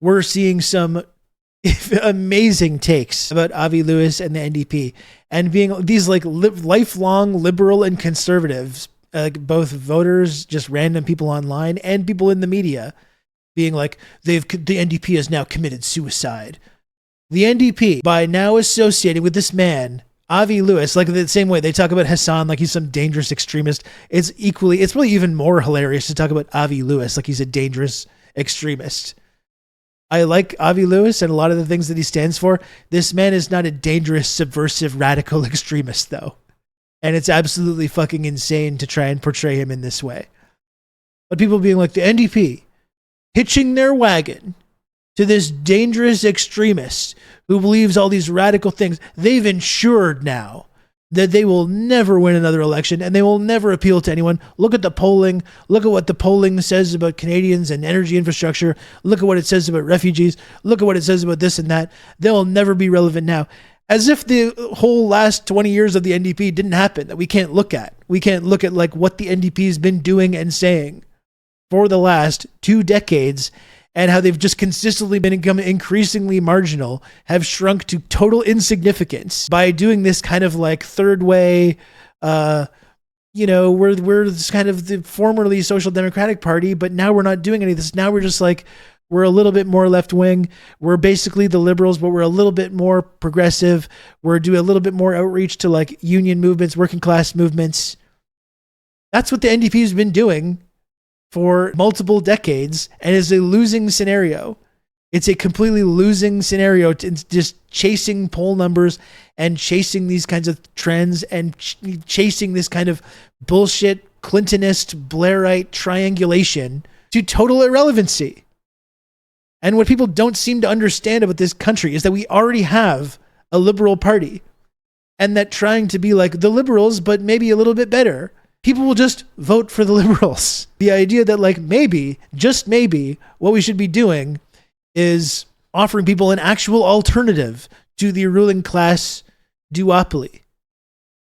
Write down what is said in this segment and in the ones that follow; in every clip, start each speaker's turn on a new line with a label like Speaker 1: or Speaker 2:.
Speaker 1: we're seeing some amazing takes about Avi Lewis and the NDP, and being these like lifelong liberal and conservatives, both voters, just random people online, and people in the media, being like, the NDP has now committed suicide. The NDP, by now associating with this man, Avi Lewis, like the same way they talk about Hassan like he's some dangerous extremist, it's really even more hilarious to talk about Avi Lewis like he's a dangerous extremist. I like Avi Lewis and a lot of the things that he stands for. This man is not a dangerous, subversive, radical extremist, though. And it's absolutely fucking insane to try and portray him in this way. But people being like, the NDP, hitching their wagon to this dangerous extremist who believes all these radical things, they've ensured now that they will never win another election and they will never appeal to anyone. Look at the polling. Look at what the polling says about Canadians and energy infrastructure. Look at what it says about refugees. Look at what it says about this and that. They'll never be relevant now. As if the whole last 20 years of the NDP didn't happen, that we can't look at. We can't look at like what the NDP has been doing and saying for the last 2 decades, and how they've just consistently become increasingly marginal, have shrunk to total insignificance by doing this kind of like third way, we're this kind of the formerly Social Democratic Party, but now we're not doing any of this. Now we're just like, we're a little bit more left wing. We're basically the liberals, but we're a little bit more progressive. We're doing a little bit more outreach to like union movements, working class movements. That's what the NDP has been doing for multiple decades, and is a losing scenario. It's a completely losing scenario. It's just chasing poll numbers and chasing these kinds of trends and chasing this kind of bullshit Clintonist, Blairite triangulation to total irrelevancy. And what people don't seem to understand about this country is that we already have a liberal party, and that trying to be like the liberals, but maybe a little bit better, people will just vote for the liberals. The idea that like maybe, just maybe, what we should be doing is offering people an actual alternative to the ruling class duopoly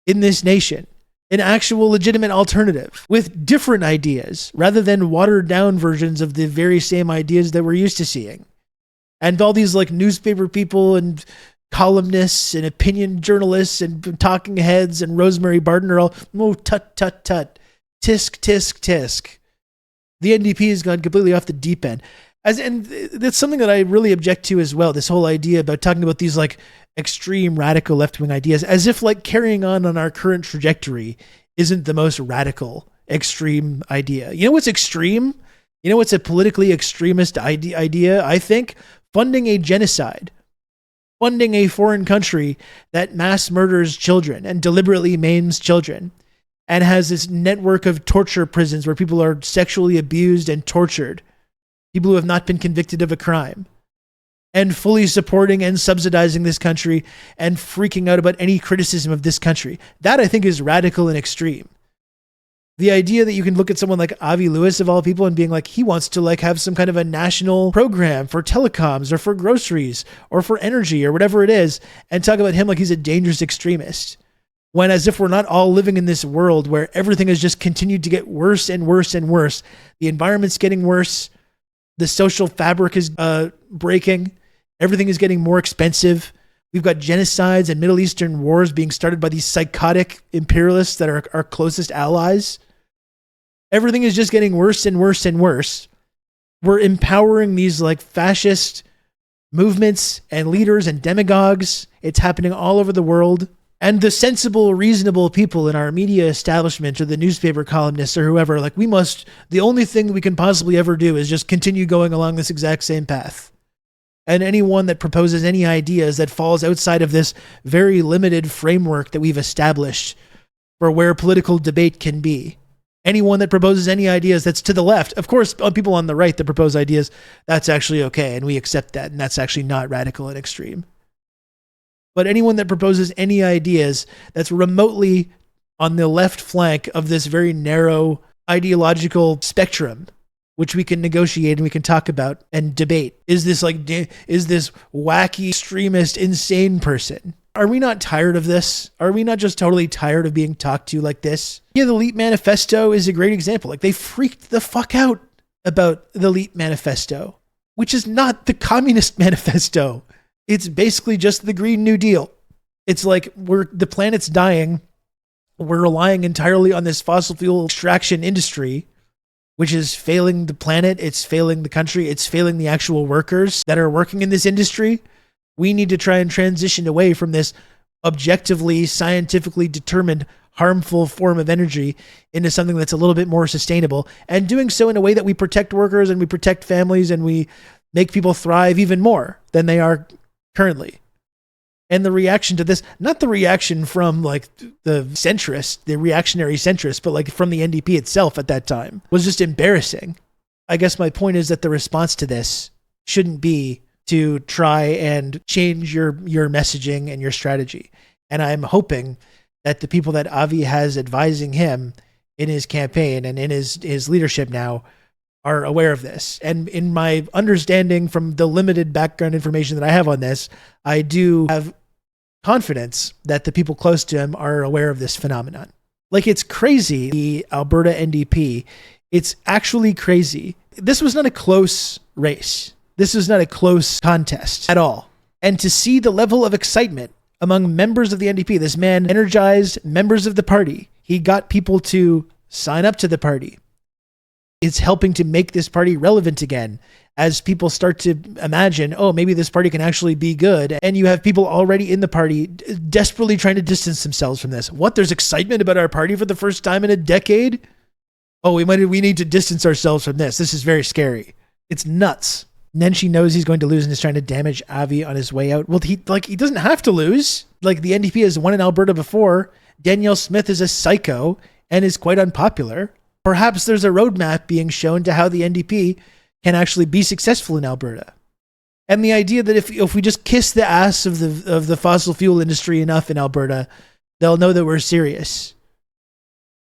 Speaker 1: in this nation. An actual legitimate alternative with different ideas rather than watered down versions of the very same ideas that we're used to seeing. And all these like newspaper people and columnists and opinion journalists and talking heads and Rosemary Barton are all, oh, tut, tut, tut, tisk, tisk, tisk. The NDP has gone completely off the deep end. And that's something that I really object to as well. This whole idea about talking about these like extreme radical left-wing ideas, as if like carrying on our current trajectory isn't the most radical extreme idea. You know what's extreme? You know what's a politically extremist idea? I think funding a genocide. Funding a foreign country that mass murders children and deliberately maims children and has this network of torture prisons where people are sexually abused and tortured, people who have not been convicted of a crime, and fully supporting and subsidizing this country and freaking out about any criticism of this country. That I think is radical and extreme. The idea that you can look at someone like Avi Lewis of all people and being like, he wants to like have some kind of a national program for telecoms or for groceries or for energy or whatever it is, and talk about him like he's a dangerous extremist. When as if we're not all living in this world where everything has just continued to get worse and worse and worse. The environment's getting worse. The social fabric is breaking. Everything is getting more expensive. We've got genocides and Middle Eastern wars being started by these psychotic imperialists that are our closest allies. Everything is just getting worse and worse and worse. We're empowering these like fascist movements and leaders and demagogues. It's happening all over the world. And the sensible, reasonable people in our media establishment or the newspaper columnists or whoever, like the only thing we can possibly ever do is just continue going along this exact same path. And anyone that proposes any ideas that falls outside of this very limited framework that we've established for where political debate can be. Anyone that proposes any ideas that's to the left, of course, people on the right that propose ideas, that's actually okay, and we accept that, and that's actually not radical and extreme. But anyone that proposes any ideas that's remotely on the left flank of this very narrow ideological spectrum, which we can negotiate and we can talk about and debate, is this wacky, extremist, insane person? Are we not tired of this? Are we not just totally tired of being talked to like this? Yeah, the Leap Manifesto is a great example. Like, they freaked the fuck out about the Leap Manifesto. which is not the Communist Manifesto. It's basically just the Green New Deal. It's like the planet's dying. We're relying entirely on this fossil fuel extraction industry, which is failing the planet. It's failing the country. It's failing the actual workers that are working in this industry. We need to try and transition away from this objectively, scientifically determined harmful form of energy into something that's a little bit more sustainable, and doing so in a way that we protect workers and we protect families and we make people thrive even more than they are currently. And the reaction to this, not the reaction from like the centrists, the reactionary centrists, but like from the NDP itself at that time, was just embarrassing. I guess my point is that the response to this shouldn't be to try and change your messaging and your strategy. And I'm hoping that the people that Avi has advising him in his campaign and in his leadership now are aware of this. And in my understanding from the limited background information that I have on this, I do have confidence that the people close to him are aware of this phenomenon. Like, it's crazy, the Alberta NDP. It's actually crazy. This was not a close race. This was not a close contest at all. And to see the level of excitement among members of the NDP, this man energized members of the party. He got people to sign up to the party. It's helping to make this party relevant again as people start to imagine, oh, maybe this party can actually be good. And you have people already in the party desperately trying to distance themselves from this. What? There's excitement about our party for the first time in a decade? Oh, we need to distance ourselves from this. This is very scary. It's nuts. Nenshi knows he's going to lose and is trying to damage Avi on his way out. Well, he doesn't have to lose. Like, the NDP has won in Alberta before. Danielle Smith is a psycho and is quite unpopular. Perhaps there's a roadmap being shown to how the NDP can actually be successful in Alberta. And the idea that if we just kiss the ass of the fossil fuel industry enough in Alberta, they'll know that we're serious.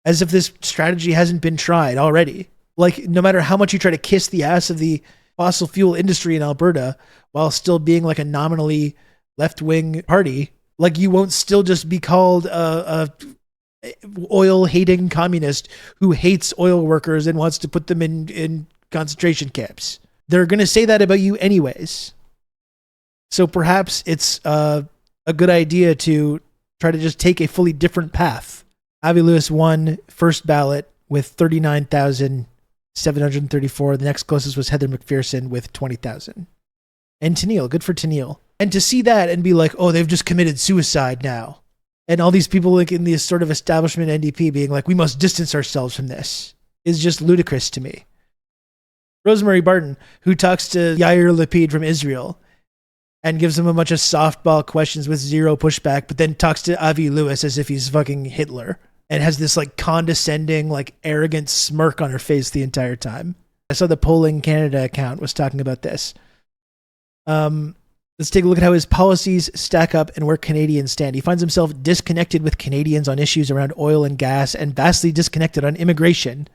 Speaker 1: As if this strategy hasn't been tried already. Like, no matter how much you try to kiss the ass of the fossil fuel industry in Alberta while still being like a nominally left-wing party, like, you won't still just be called a oil-hating communist who hates oil workers and wants to put them in concentration camps. They're going to say that about you anyways. So perhaps it's a good idea to try to just take a fully different path. Avi Lewis won first ballot with 39,734. The next closest was Heather McPherson with 20,000. And Tennille, good for Tennille. And to see that and be like, oh, they've just committed suicide now. And all these people like in this sort of establishment NDP being like, we must distance ourselves from this, is just ludicrous to me. Rosemary Barton, who talks to Yair Lapid from Israel and gives him a bunch of softball questions with zero pushback, but then talks to Avi Lewis as if he's fucking Hitler and has this like condescending, like arrogant smirk on her face the entire time. I saw the Polling Canada account was talking about this. Let's take a look at how his policies stack up and where Canadians stand. He finds himself disconnected with Canadians on issues around oil and gas and vastly disconnected on immigration,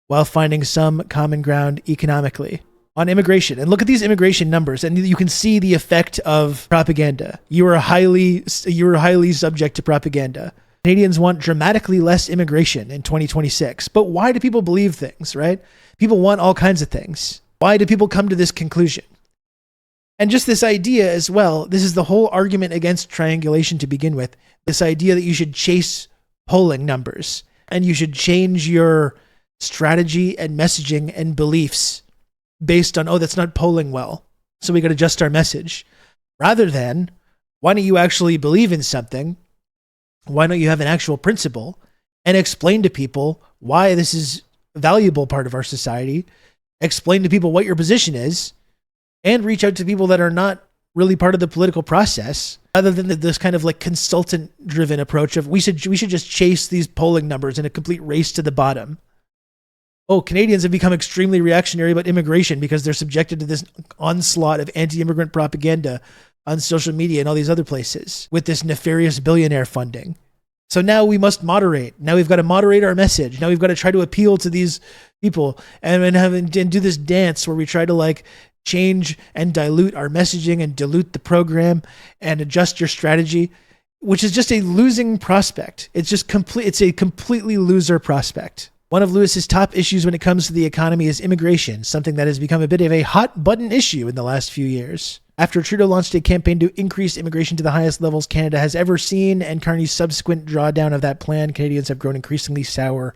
Speaker 1: while finding some common ground economically on immigration. And look at these immigration numbers, and you can see the effect of propaganda. You are highly subject to propaganda. Canadians want dramatically less immigration in 2026. But why do people believe things, right? People want all kinds of things. Why do people come to this conclusion? And just this idea as well, this is the whole argument against triangulation to begin with. This idea that you should chase polling numbers and you should change your strategy and messaging and beliefs based on, oh, that's not polling well, so we got to adjust our message. Rather than, why don't you actually believe in something? Why don't you have an actual principle and explain to people why this is a valuable part of our society? Explain to people what your position is, and reach out to people that are not really part of the political process, rather than this kind of like consultant-driven approach of we should just chase these polling numbers in a complete race to the bottom. Oh, Canadians have become extremely reactionary about immigration because they're subjected to this onslaught of anti-immigrant propaganda on social media and all these other places with this nefarious billionaire funding. So now we must moderate. Now we've got to moderate our message. Now we've got to try to appeal to these people and do this dance where we try to like change and dilute our messaging and dilute the program and adjust your strategy, which is just a losing prospect. It's just it's a completely loser prospect. One of Lewis's top issues when it comes to the economy is immigration, something that has become a bit of a hot button issue in the last few years. After Trudeau launched a campaign to increase immigration to the highest levels Canada has ever seen, and Carney's subsequent drawdown of that plan, Canadians have grown increasingly sour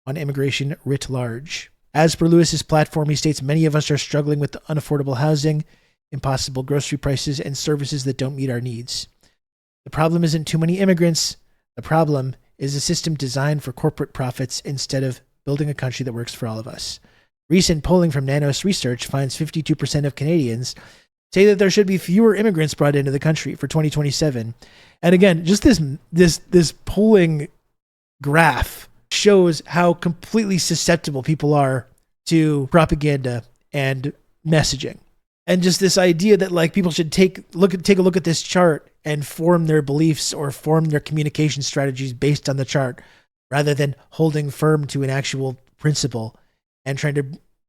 Speaker 1: on immigration writ large. As per Lewis's platform, he states many of us are struggling with unaffordable housing, impossible grocery prices, and services that don't meet our needs. The problem isn't too many immigrants. The problem is a system designed for corporate profits instead of building a country that works for all of us. Recent polling from Nanos Research finds 52% of Canadians say that there should be fewer immigrants brought into the country for 2027. And again, just this polling graph shows how completely susceptible people are to propaganda and messaging. And just this idea that like people should take a look at this chart and form their beliefs or form their communication strategies based on the chart, rather than holding firm to an actual principle and trying to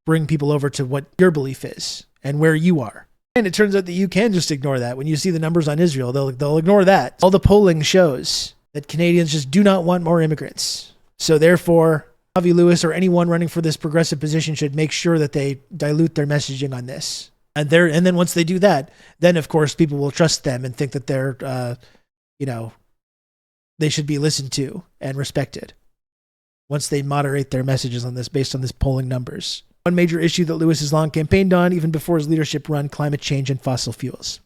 Speaker 1: bring people over to what your belief is and where you are. And it turns out that you can just ignore that. When you see the numbers on Israel, they'll ignore that. All the polling shows that Canadians just do not want more immigrants. So therefore, Avi Lewis or anyone running for this progressive position should make sure that they dilute their messaging on this. And then once they do that, then of course people will trust them and think that they're, they should be listened to and respected once they moderate their messages on this based on this polling numbers. One major issue that Lewis has long campaigned on, even before his leadership run, climate change and fossil fuels.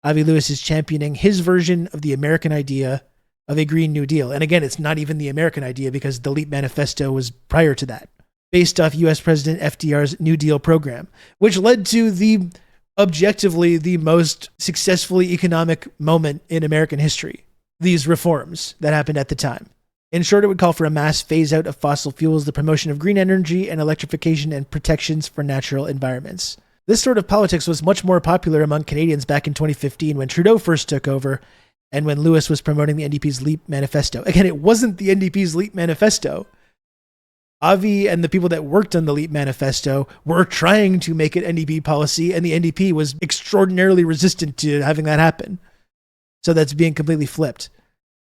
Speaker 1: Avi Lewis is championing his version of the American idea of a Green New Deal. And again, it's not even the American idea because the LEAP manifesto was prior to that, based off U.S. President FDR's New Deal program, which led to objectively the most successfully economic moment in American history. These reforms that happened at the time. In short, it would call for a mass phase out of fossil fuels, the promotion of green energy and electrification, and protections for natural environments. This sort of politics was much more popular among Canadians back in 2015 when Trudeau first took over and when Lewis was promoting the NDP's LEAP manifesto. Again, it wasn't the NDP's LEAP manifesto. Avi and the people that worked on the LEAP manifesto were trying to make it NDP policy, and the NDP was extraordinarily resistant to having that happen. So that's being completely flipped.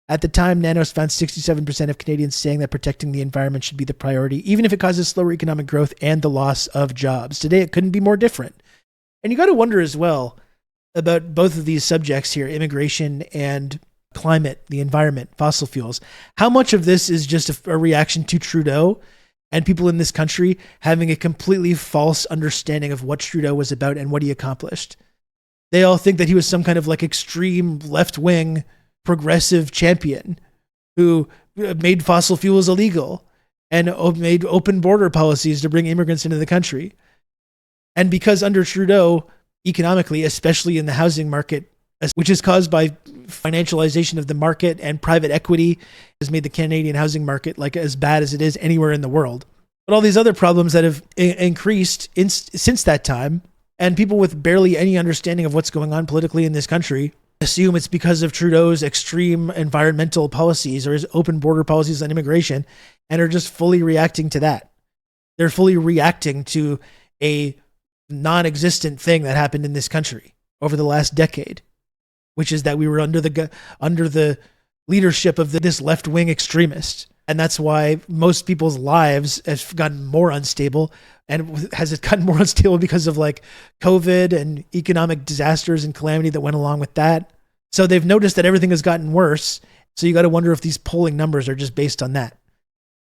Speaker 1: At the time, Nanos found 67% of Canadians saying that protecting the environment should be the priority, even if it causes slower economic growth and the loss of jobs. Today, it couldn't be more different. And you got to wonder as well about both of these subjects here, immigration and climate, the environment, fossil fuels. How much of this is just a reaction to Trudeau and people in this country having a completely false understanding of what Trudeau was about and what he accomplished? They all think that he was some kind of like extreme left-wing progressive champion who made fossil fuels illegal and made open border policies to bring immigrants into the country. And because under Trudeau, economically, especially in the housing market, which is caused by financialization of the market and private equity, has made the Canadian housing market like as bad as it is anywhere in the world. But all these other problems that have increased since that time, and people with barely any understanding of what's going on politically in this country assume it's because of Trudeau's extreme environmental policies or his open border policies on immigration, and are just fully reacting to that. They're fully reacting to a non-existent thing that happened in this country over the last decade, which is that we were under the leadership of this left-wing extremist. And that's why most people's lives have gotten more unstable. And has it gotten more unstable because of like COVID and economic disasters and calamity that went along with that? So they've noticed that everything has gotten worse. So you got to wonder if these polling numbers are just based on that.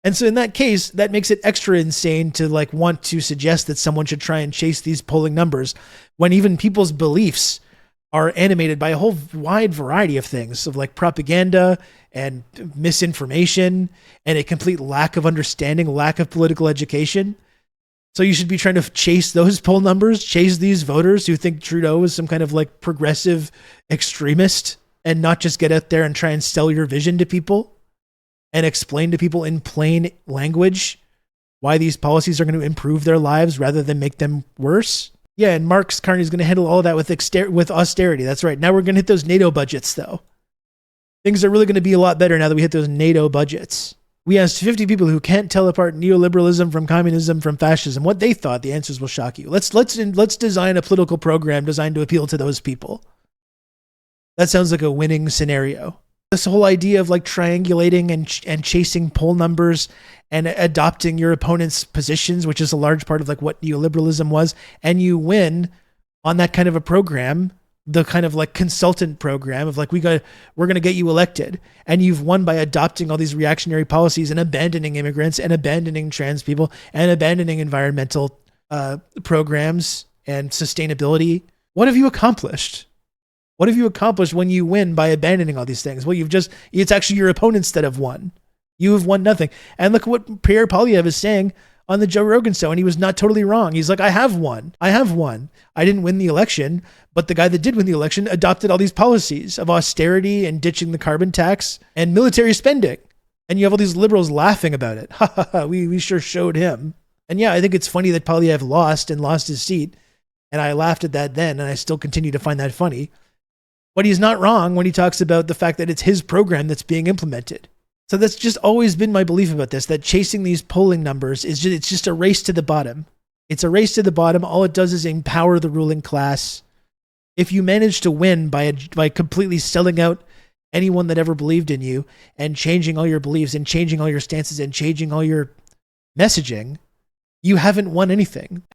Speaker 1: And so in that case, that makes it extra insane to like want to suggest that someone should try and chase these polling numbers when even people's beliefs are animated by a whole wide variety of things, of like propaganda and misinformation and a complete lack of understanding, lack of political education. So you should be trying to chase those poll numbers, chase these voters who think Trudeau is some kind of like progressive extremist, and not just get out there and try and sell your vision to people and explain to people in plain language why these policies are going to improve their lives rather than make them worse. Yeah, and Mark Carney is going to handle all of that with austerity. That's right. Now we're going to hit those NATO budgets, though. Things are really going to be a lot better now that we hit those NATO budgets. We asked 50 people who can't tell apart neoliberalism from communism from fascism what they thought. The answers will shock you. Let's design a political program designed to appeal to those people. That sounds like a winning scenario. This whole idea of like triangulating and chasing poll numbers and adopting your opponent's positions, which is a large part of like what neoliberalism was, and you win on that kind of a program, the kind of like consultant program of like, we're going to get you elected, and you've won by adopting all these reactionary policies and abandoning immigrants and abandoning trans people and abandoning environmental programs and sustainability. What have you accomplished? What have you accomplished when you win by abandoning all these things? Well, it's actually your opponents that have won. You have won nothing. And look at what Pierre Poilievre is saying on the Joe Rogan show, and he was not totally wrong. He's like, I have won. I didn't win the election, but the guy that did win the election adopted all these policies of austerity and ditching the carbon tax and military spending. And you have all these liberals laughing about it. Ha ha ha, we sure showed him. And yeah, I think it's funny that Poilievre lost his seat. And I laughed at that then, and I still continue to find that funny. But he's not wrong when he talks about the fact that it's his program that's being implemented. So that's just always been my belief about this, that chasing these polling numbers it's just a race to the bottom. It's a race to the bottom. All it does is empower the ruling class. If you manage to win by completely selling out anyone that ever believed in you and changing all your beliefs and changing all your stances and changing all your messaging, you haven't won anything.